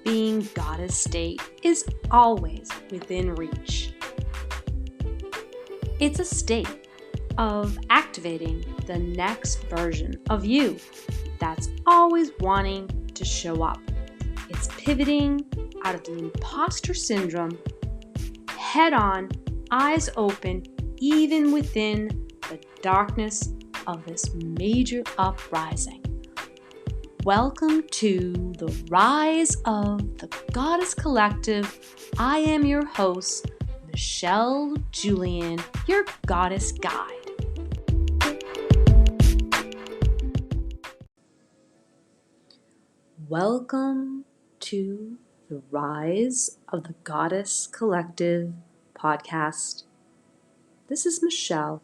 being goddess state is always within reach. It's a state of activating the next version of you that's always wanting to show up. It's pivoting out of the imposter syndrome, head on, eyes open, even within the darkness of this major uprising. Welcome to the Rise of the Goddess Collective. I am your host, Michelle Julian, your Goddess Guide. Welcome to the Rise of the Goddess Collective podcast. This is Michelle,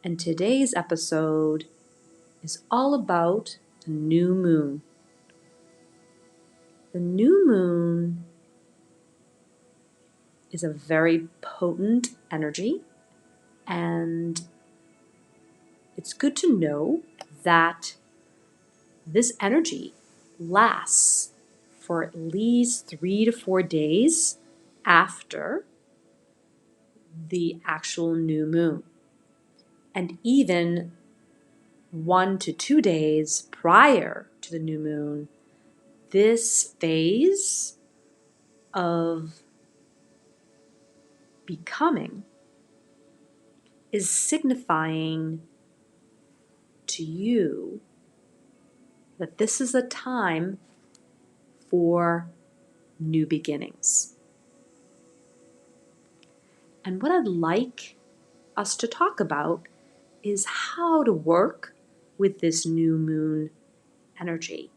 and today's episode is all about the new moon. The new moon is a very potent energy, and it's good to know that this energy lasts for at least 3 to 4 days after the actual new moon, and even 1 to 2 days prior to the new moon. This phase of becoming is signifying to you that this is a time for new beginnings. And what I'd like us to talk about is how to work with this new moon energy.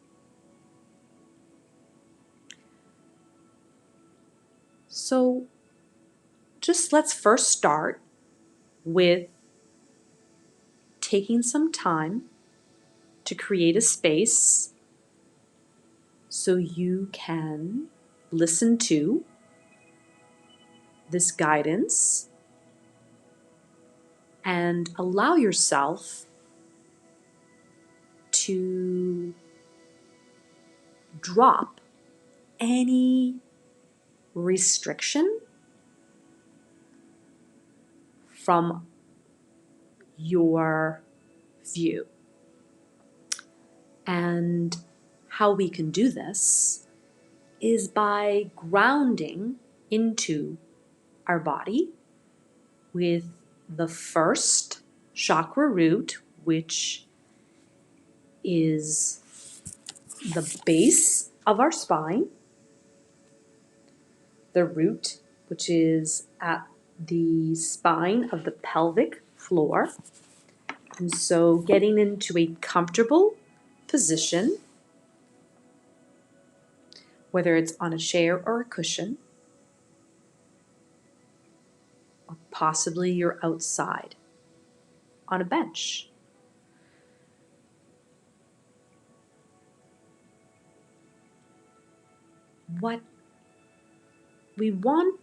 So let's first start with taking some time to create a space so you can listen to this guidance and allow yourself to drop any restriction from your view. And how we can do this is by grounding into our body with the first chakra root, which is the base of our spine, the root, which is at the spine of the pelvic floor. And so getting into a comfortable position, whether it's on a chair or a cushion, or possibly you're outside on a bench. What we want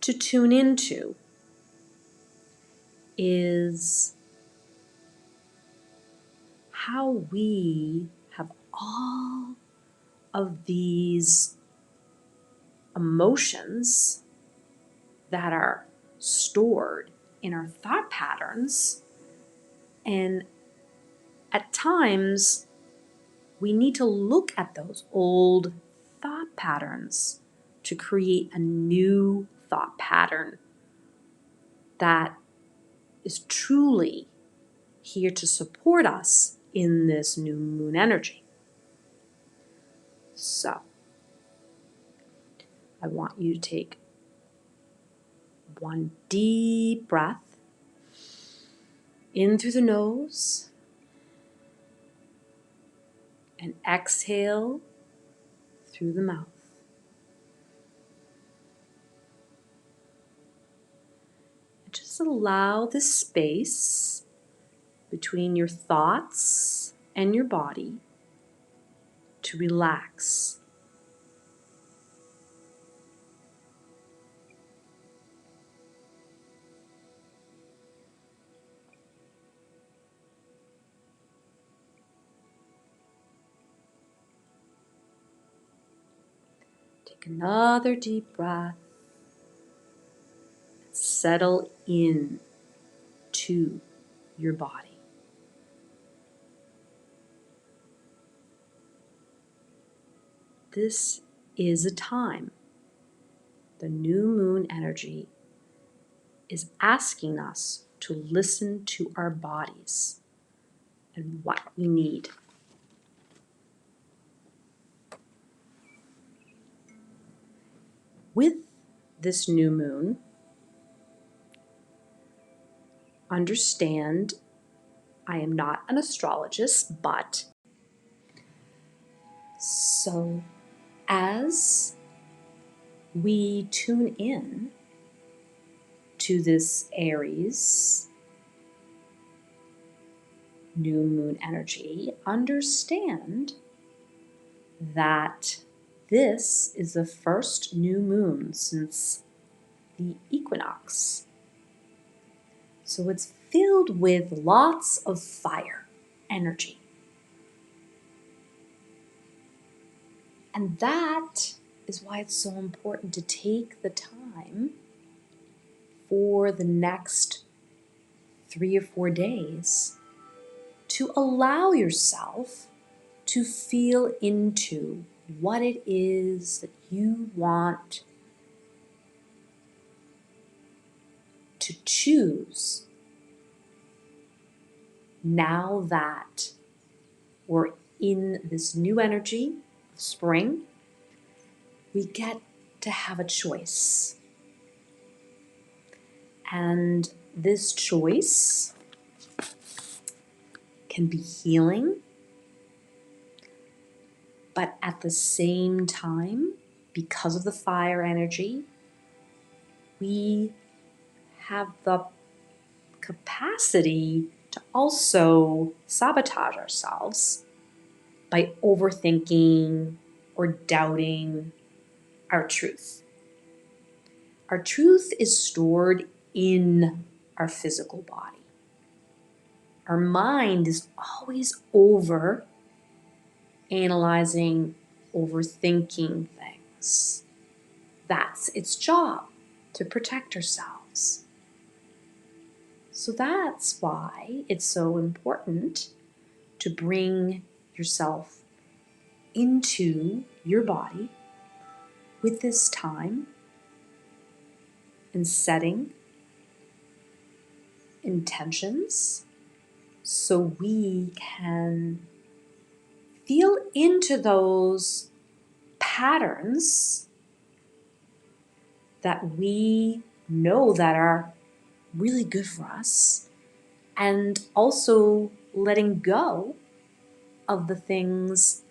to tune into is how we have all of these emotions that are stored in our thought patterns, and at times we need to look at those old thought patterns to create a new thought pattern that is truly here to support us in this new moon energy. So, I want you to take one deep breath in through the nose and exhale through the mouth. Just allow the space between your thoughts and your body to relax. Take another deep breath. Settle in to your body. This is a time. The new moon energy is asking us to listen to our bodies and what we need. With this new moon, understand I am not an astrologist, but so as we tune in to this Aries new moon energy, understand that this is the first new moon since the equinox. So it's filled with lots of fire energy. And that is why it's so important to take the time for the next 3 or 4 days to allow yourself to feel into what it is that you want to choose now that we're in this new energy of spring. We get to have a choice. And this choice can be healing, but at the same time, because of the fire energy, we have the capacity to also sabotage ourselves by overthinking or doubting our truth. Our truth is stored in our physical body. Our mind is always over analyzing, overthinking things. That's its job, to protect ourselves. So that's why it's so important to bring yourself into your body with this time and setting intentions so we can feel into those patterns that we know that are really good for us, and also letting go of the things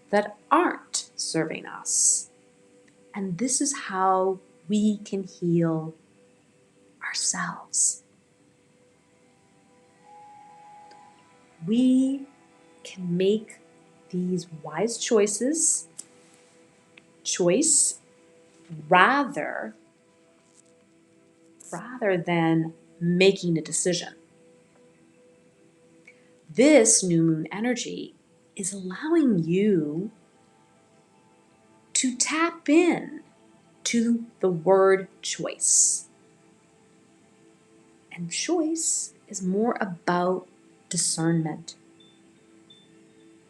that aren't serving us. And this is how we can heal ourselves. We can make these wise choice rather than making a decision. This new moon energy is allowing you to tap in to the word choice. And choice is more about discernment.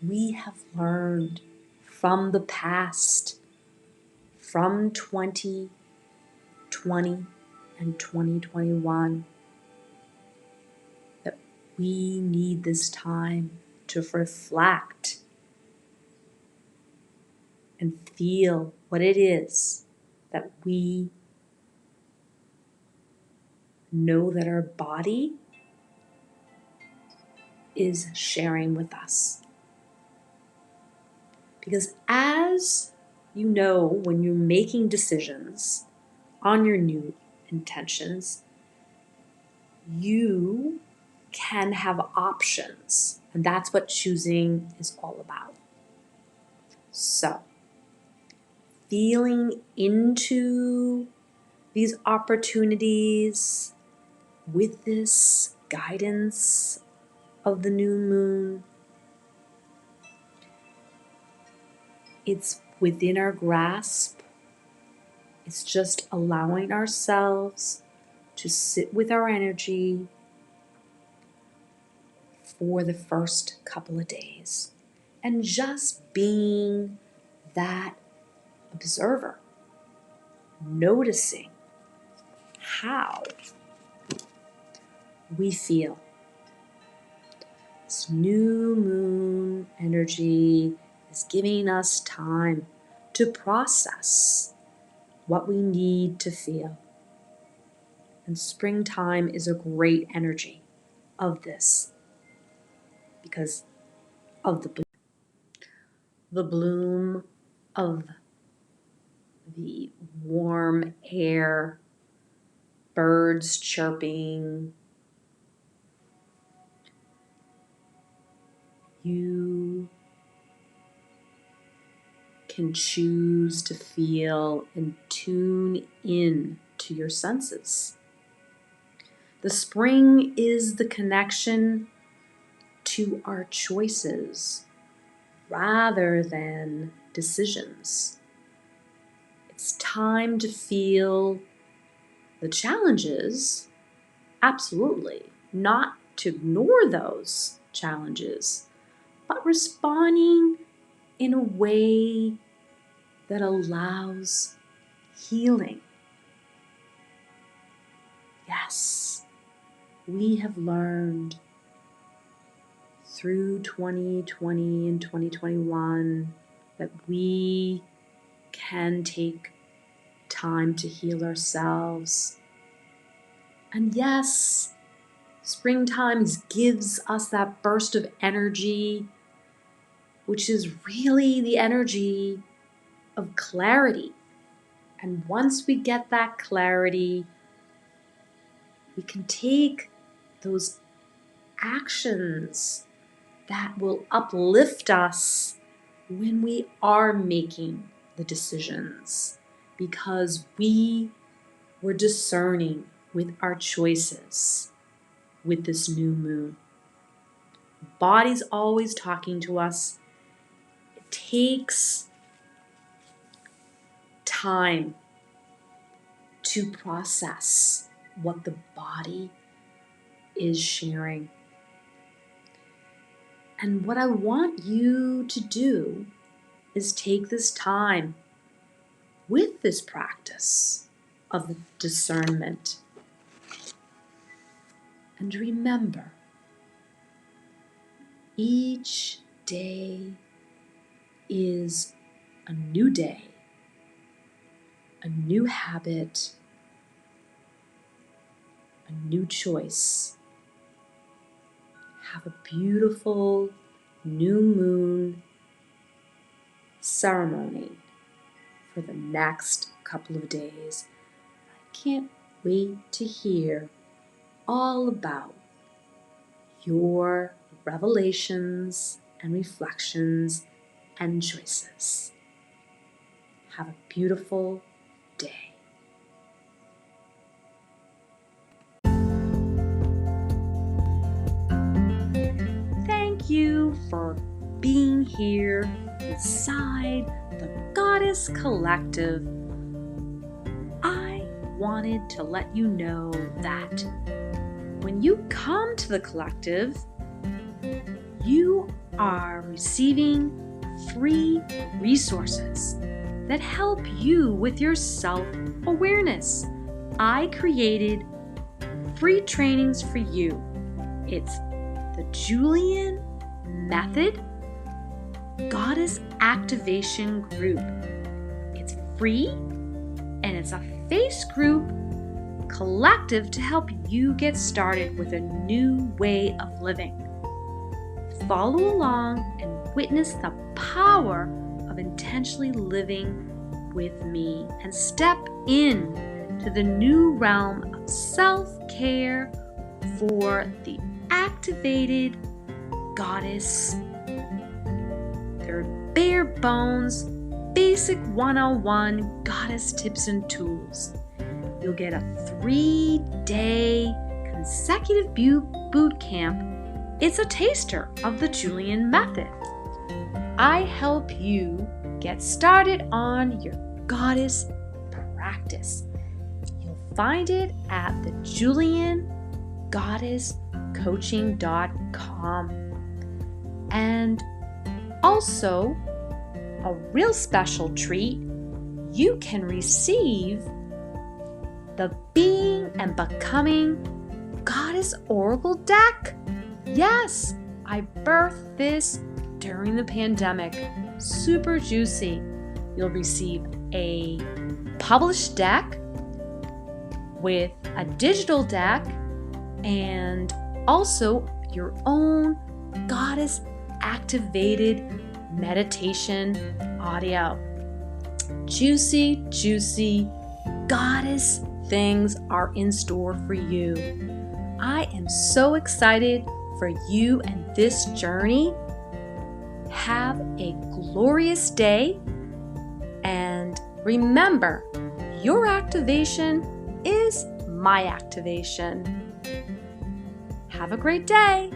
We have learned from the past, from 2020 and 2021, that we need this time to reflect and feel what it is that we know that our body is sharing with us. Because as you know, when you're making decisions on your new intentions, you can have options. And that's what choosing is all about. So, feeling into these opportunities with this guidance of the new moon, it's within our grasp It's just allowing ourselves to sit with our energy for the first couple of days and just being that observer, noticing how we feel. This new moon energy is giving us time to process what we need to feel. And springtime is a great energy of this because of the bloom of the warm air, birds chirping. You can choose to feel and tune in to your senses. The spring is the connection to our choices rather than decisions. It's time to feel the challenges, absolutely, not to ignore those challenges, but responding in a way that allows healing. Yes, we have learned through 2020 and 2021 that we can take time to heal ourselves. And yes, springtime gives us that burst of energy, which is really the energy of clarity. And once we get that clarity, we can take those actions that will uplift us when we are making the decisions, because we were discerning with our choices with this new moon. Body's always talking to us. It takes time to process what the body is sharing. And what I want you to do is take this time with this practice of discernment. And remember, each day is a new day, a new habit, a new choice. Have a beautiful new moon ceremony for the next couple of days. I can't wait to hear all about your revelations and reflections and choices. Have a beautiful day. Thank you for being here inside the Goddess Collective. I wanted to let you know that when you come to the collective, you are receiving free resources that help you with your self-awareness. I created free trainings for you. It's the Julian Method Goddess Activation Group. It's free and it's a face group collective to help you get started with a new way of living. Follow along and witness the power of intentionally living with me and step in to the new realm of self-care for the activated goddess. They're bare bones, basic 101 goddess tips and tools. You'll get a 3-day consecutive boot camp. It's a taster of the Julian Method. I help you get started on your goddess practice. You'll find it at the JulianGoddessCoaching.com. And also, a real special treat, you can receive the Being and Becoming Goddess Oracle deck. Yes, I birthed this during the pandemic. Super juicy. You'll receive a published deck with a digital deck and also your own goddess activated meditation audio. Juicy, juicy goddess things are in store for you. I am so excited for you and this journey. Have a glorious day, and remember, your activation is my activation. Have a great day.